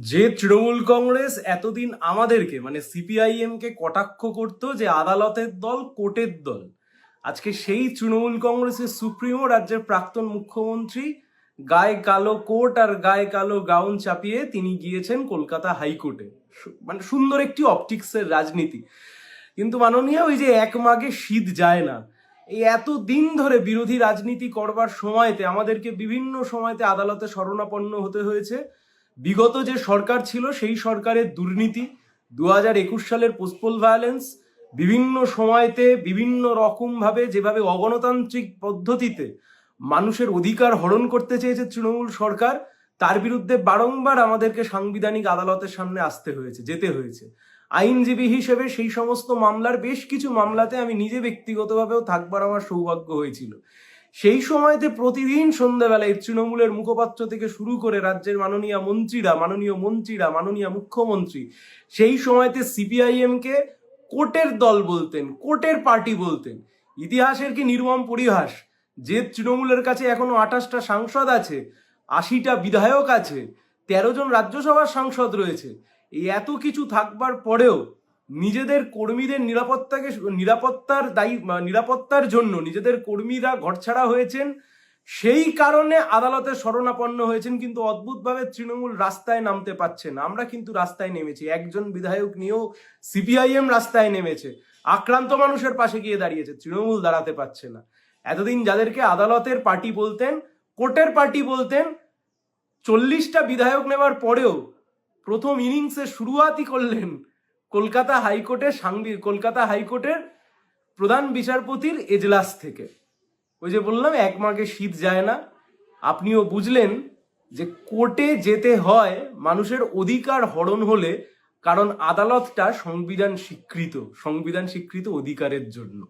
যে তৃণমূল কংগ্রেস এতদিন আমাদেরকে মানে সিপিআইএম কে কটাক্ষ করতো যে আদালতের দল কোর্টের দল, আজকে সেই তৃণমূল কংগ্রেসের সুপ্রিমো রাজ্যের প্রাক্তন মুখ্যমন্ত্রী গায়ে কালো কোট আর গায়ে কালো গাউন চাপিয়ে তিনি গিয়েছেন কলকাতা হাইকোর্টে। মানে সুন্দর একটি অপটিক্সের রাজনীতি। কিন্তু মাননীয়, ওই যে এক মাঘে শীত যায় না, এই এত দিন ধরে বিরোধী রাজনীতি করবার সময়তে আমাদেরকে বিভিন্ন সময়তে আদালতে শরণাপন্ন হতে হয়েছে। বিগত যে সরকার ছিল সেই সরকারের দুর্নীতি, 2021 সালের পোস্টপোল ভায়োলেন্স, বিভিন্ন সময়তে বিভিন্ন রকম ভাবে যেভাবে অগণতান্ত্রিক পদ্ধতিতে মানুষের অধিকার হরণ করতে চেয়েছে তৃণমূল সরকার, তার বিরুদ্ধে বারংবার আমাদেরকে সাংবিধানিক আদালতের সামনে আসতে হয়েছে, যেতে হয়েছে। আইনজীবী হিসেবে সেই সমস্ত মামলার বেশ কিছু মামলাতে আমি নিজে ব্যক্তিগতভাবেও থাকবার আমার সৌভাগ্য হয়েছিল। সেই সময়তে প্রতিদিন সন্ধ্যাবেলায় তৃণমূলের মুখপাত্র থেকে শুরু করে রাজ্যের মাননীয় মন্ত্রীরা, মাননীয় মুখ্যমন্ত্রী সেই সময়তে সিপিআইএম কে কোর্টের দল বলতেন, কোর্টের পার্টি বলতেন। ইতিহাসের কি নির্মম পরিহাস যে তৃণমূলের কাছে এখনো 28টা সাংসদ আছে, 80টা বিধায়ক আছে, 13 জন রাজ্যসভার সাংসদ রয়েছে। এই এত কিছু থাকবার পরেও নিজেদের কর্মীদের নিরাপত্তার জন্য নিজেদের কর্মীরা ঘরছাড়া হয়েছেন, সেই কারণে আদালতে শরণাপন্ন হয়েছেন। কিন্তু অদ্ভুতভাবে তৃণমূল রাস্তায় নামতে পারছে না। আমরা কিন্তু রাস্তায় নেমেছি, একজন বিধায়ক নিয়েও সিপিআইএম রাস্তায় নেমেছে, আক্রান্ত মানুষের পাশে গিয়ে দাঁড়িয়েছে। তৃণমূল দাঁড়াতে পারছে না। এতদিন যাদেরকে আদালতের পার্টি বলতেন, কোর্টের পার্টি বলতেন, 40টা বিধায়ক নেওয়ার পরেও প্রথম ইনিংসে শুরুয়াতই করলেন কলকাতা হাইকোর্টের প্রধান বিচারপতির এজলাস থেকে। ওই যে বললাম এক মাঘে শীত যায় না, আপনিও বুঝলেন যে কোর্টে যেতে হয় মানুষের অধিকার হরণ হলে, কারণ আদালতটা সংবিধান স্বীকৃত অধিকারের জন্য।